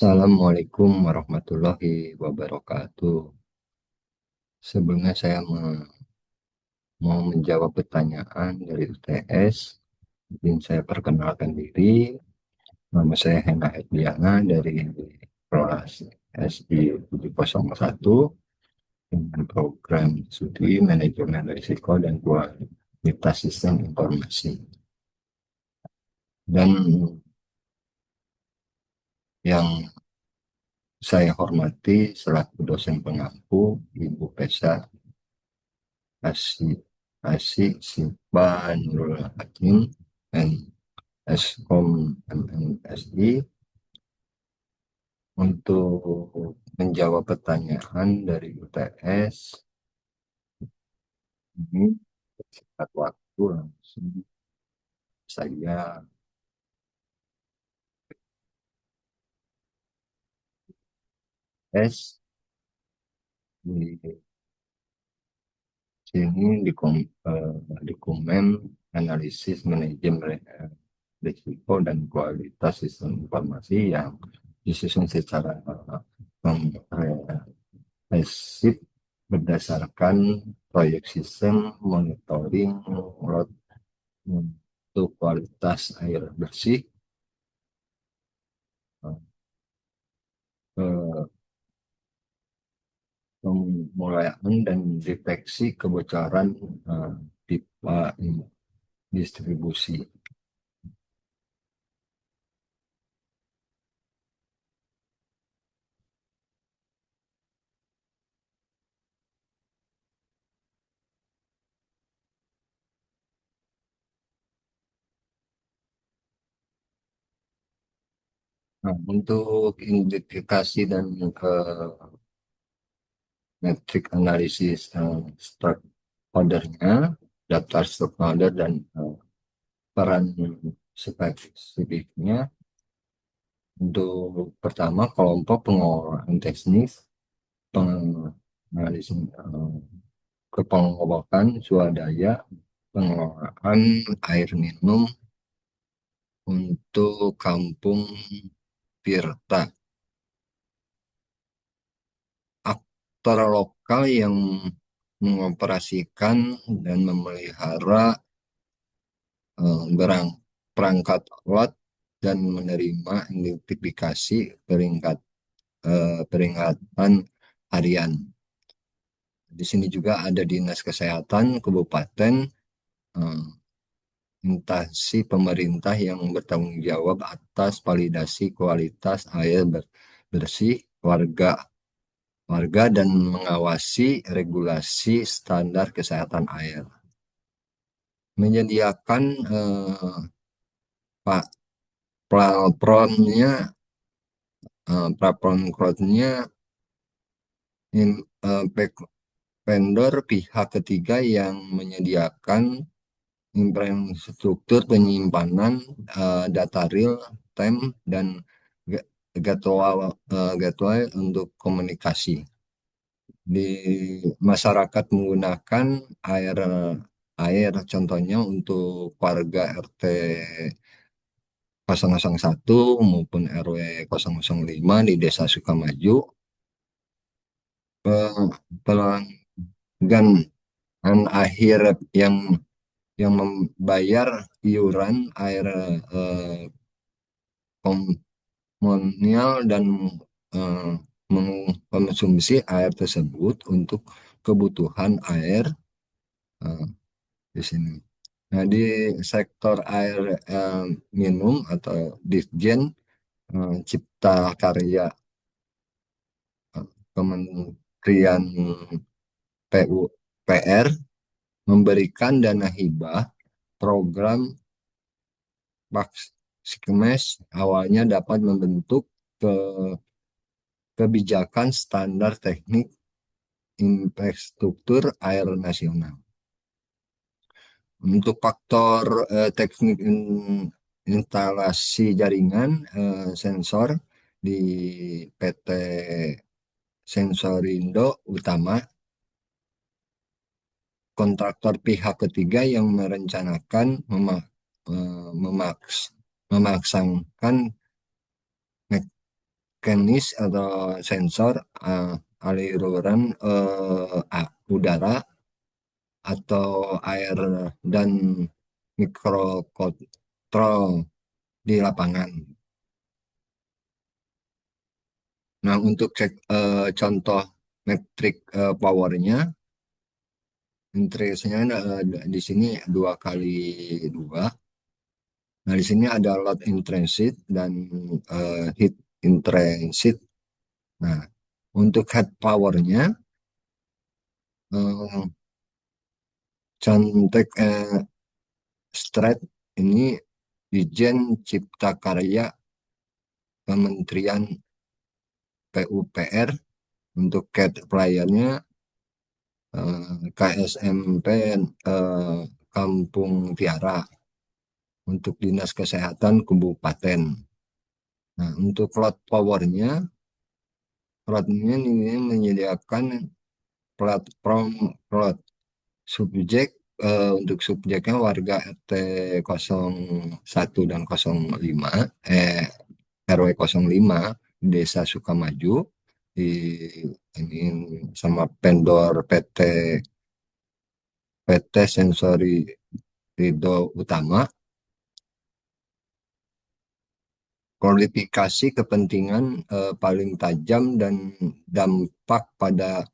Assalamualaikum warahmatullahi wabarakatuh. Sebelumnya saya mau menjawab pertanyaan dari UTS. Izin saya perkenalkan diri. Nama saya Hena Edliana dari kelas SI 701 dengan program studi manajemen risiko dan kualitas sistem informasi. Dan yang saya hormati selaku dosen pengampu Ibu Pesa Asih Asih Sipa Nurul Hakim dan Eskom MNSI untuk menjawab pertanyaan dari UTS ini singkat waktu langsung saya tes di sini dokumen analisis manajemen risiko dan kualitas sistem informasi yang disusun secara komprehensif berdasarkan proyek sistem monitoring load untuk kualitas air bersih, eh, pemulaian dan deteksi kebocoran pipa distribusi. Nah, untuk identifikasi dan metrik analisis stakeholder-nya, daftar stakeholder dan peran spesifiknya. Untuk pertama, kelompok pengolahan teknis, penganalisis kepengobokan swadaya, pengelolaan air minum untuk Kampung Tirta. Aktor lokal yang mengoperasikan dan memelihara perangkat alat dan menerima identifikasi peringatan harian. Di sini juga ada Dinas Kesehatan Kabupaten, eh, instansi pemerintah yang bertanggung jawab atas validasi kualitas air bersih warga dan mengawasi regulasi standar kesehatan air. Menyediakan Pak platformnya, platformnya vendor pihak ketiga yang menyediakan infrastruktur penyimpanan data real time dan gateway untuk komunikasi. Di masyarakat menggunakan air contohnya untuk warga RT 001 maupun RW 005 di Desa Sukamaju, pelanggan akhir yang membayar iuran air komunal dan eh, mengkonsumsi air tersebut untuk kebutuhan air eh, di sini. Nah, di sektor air minum atau Ditjen Cipta Karya Kementerian PUPR memberikan dana hibah program Baksikmes awalnya dapat membentuk ke kebijakan standar teknik infrastruktur air nasional. Untuk faktor teknik instalasi jaringan sensor di PT Sensorindo Utama, kontraktor pihak ketiga yang merencanakan memaksangkan teknis atau sensor aliran udara atau air dan mikrokontrol di lapangan. Nah, untuk cek contoh metrik powernya, interestnya di sini 2 kali 2. Nah, di sini ada load intrinsic dan heat intrinsic. Nah, untuk head powernya, eh, contek straight ini Dijen Cipta Karya Kementerian PUPR. Untuk CAD playernya KSMP Kampung Tiara untuk Dinas Kesehatan Kabupaten. Nah, untuk cloud powernya, cloudnya ini menyediakan platform cloud subjek. Untuk subjeknya warga RT 01 dan 05, RW 05 Desa Sukamaju di ini sama vendor PT Sensori Ridho Utama. Kualifikasi kepentingan paling tajam dan dampak pada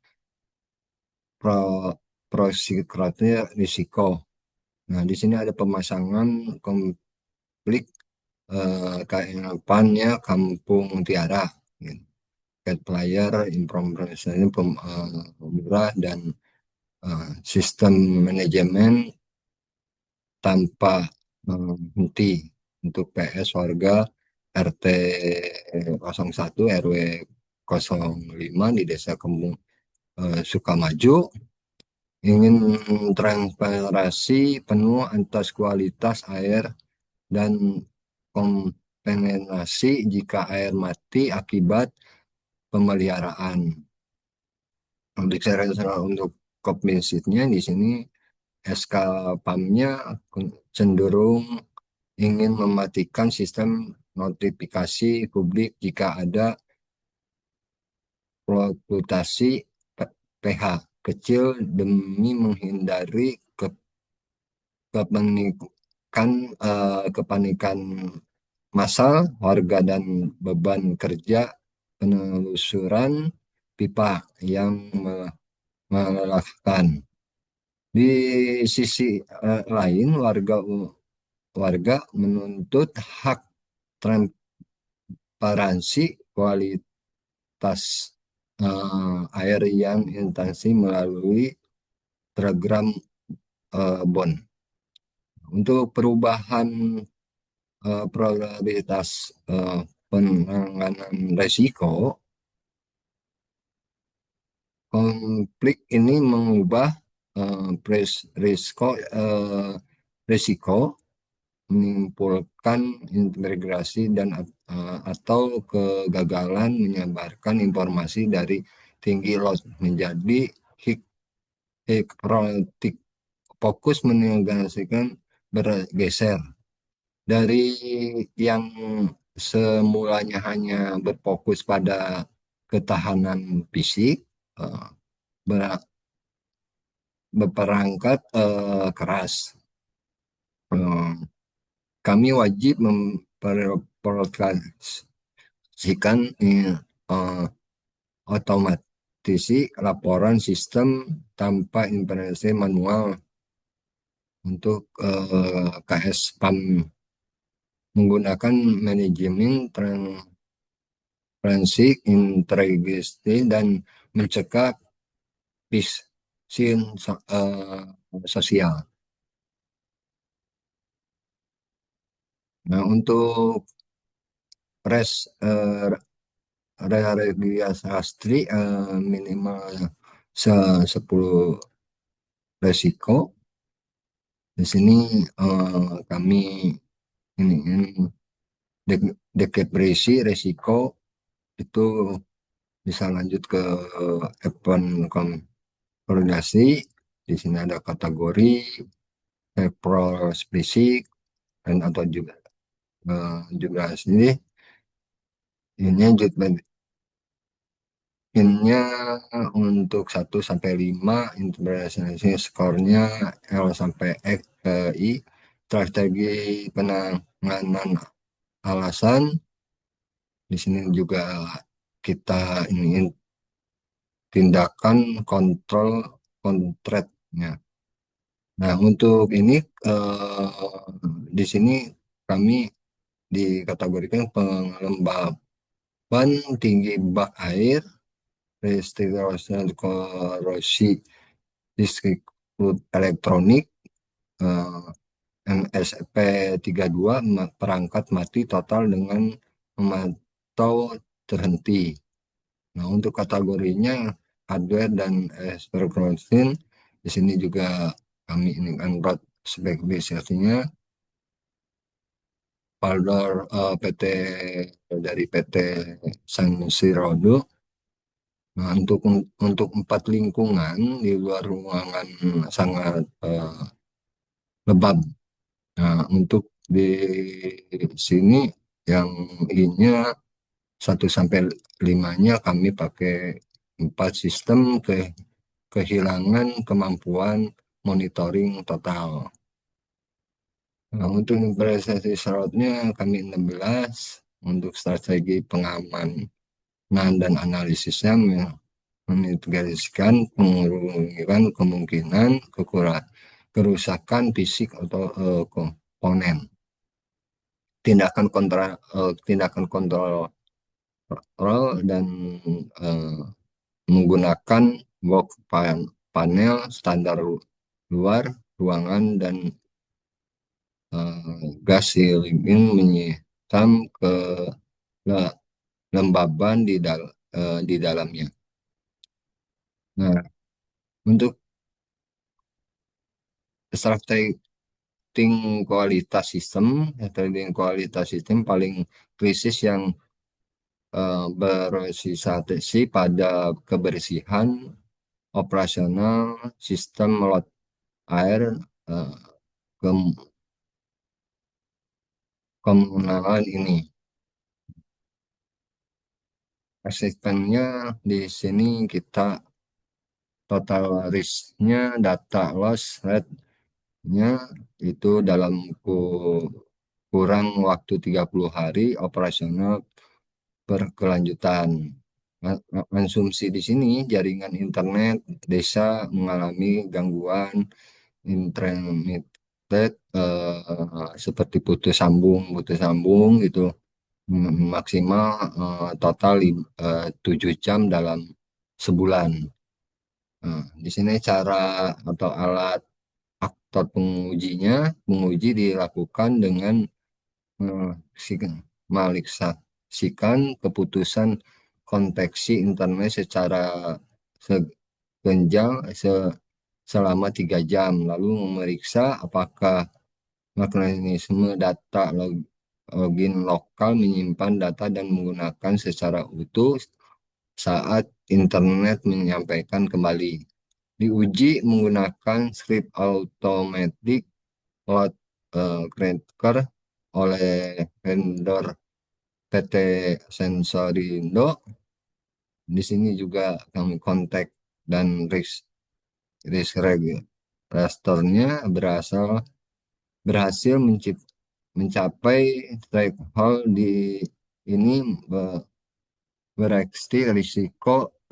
pro prosikratnya risiko. Nah, di sini ada pemasangan konflik kehidupannya Kampung Tiara. Gitu. Cat player, informasi murah dan sistem manajemen tanpa henti untuk PS warga RT 01 RW 05 di Desa Kembung Sukamaju ingin transparansi penuh atas kualitas air dan kompensasi jika air mati akibat pemeliharaan. Untuk kompensinya di sini SK PAM-nya cenderung ingin mematikan sistem notifikasi publik jika ada fluktuasi pH kecil demi menghindari kepanikan massal warga dan beban kerja penelusuran pipa yang melelahkan. Di sisi lain, warga menuntut hak transparansi kualitas air yang intensif melalui program BON. Untuk perubahan prioritas penanganan risiko, konflik ini mengubah risiko menimbulkan integrasi dan atau kegagalan menyebarkan informasi dari tinggi load menjadi hikrotik. Fokus menegasikan bergeser dari yang semulanya hanya berfokus pada ketahanan fisik, eh, berperangkat keras. Eh, Kami wajib memprioritaskan eh, otomatisasi laporan sistem tanpa intervensi manual untuk KS PAM menggunakan manajemen transparansi integrasi dan mencegah phishing sosial. Nah, untuk res registrasi minimal 10 resiko. Di sini kami ini dekresi resiko itu bisa lanjut ke event koordinasi. Di sini ada kategori spesifik dan atau juga sini Ini Innya untuk 1 sampai 5, interpretasi skornya L sampai X ke I. Strategi penanganan alasan, di sini juga kita ini tindakan kontrol kontraknya. Nah, untuk ini di sini kami dikategorikan pengelembaban tinggi bak air, restitusi korosi listrik elektronik, eh, MSP 32, perangkat mati total dengan memantau terhenti. Nah, untuk kategorinya hardware dan ekspektasinya, di sini juga kami ini kan road spesifikasinya folder PT dari PT Sansirodo. Nah, untuk 4 lingkungan di luar ruangan sangat lembab. Nah, untuk di sini yang ininya 1 sampai 5-nya kami pakai 4 sistem kehilangan kemampuan monitoring total. Nah, untuk investasi slotnya kami 16, untuk strategi pengamanan dan analisisnya memitigasikan pengurangan kemungkinan kerusakan fisik atau komponen. Tindakan kontrol dan eh, menggunakan box panel standar luar ruangan dan gas silingin menyitam kelembaban di dalamnya. Nah, untuk strategi kualitas sistem paling krisis yang bersisatesi pada kebersihan operasional sistem lot air, eh, kem- komunal ini. Asistennya di sini kita total risknya data loss rate-nya itu dalam kurang waktu 30 hari operasional berkelanjutan. Konsumsi di sini jaringan internet desa mengalami gangguan intermittent, seperti putus sambung itu maksimal total 7 jam dalam sebulan. Nah, di sini cara atau alat aktor penguji dilakukan dengan eh, si- meliksasikan keputusan konteksi internet secara segenjang selama 3 jam, lalu memeriksa apakah mekanisme data login lokal menyimpan data dan menggunakan secara utuh saat internet menyampaikan kembali. Diuji menggunakan script automatic load cracker oleh vendor PT Sensorindo. Di sini juga kami kontak dan risk registernya berhasil mencapai threshold di ini, bereksi risiko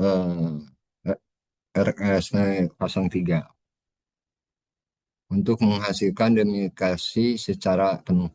RS03 untuk menghasilkan demikrasi secara penuh.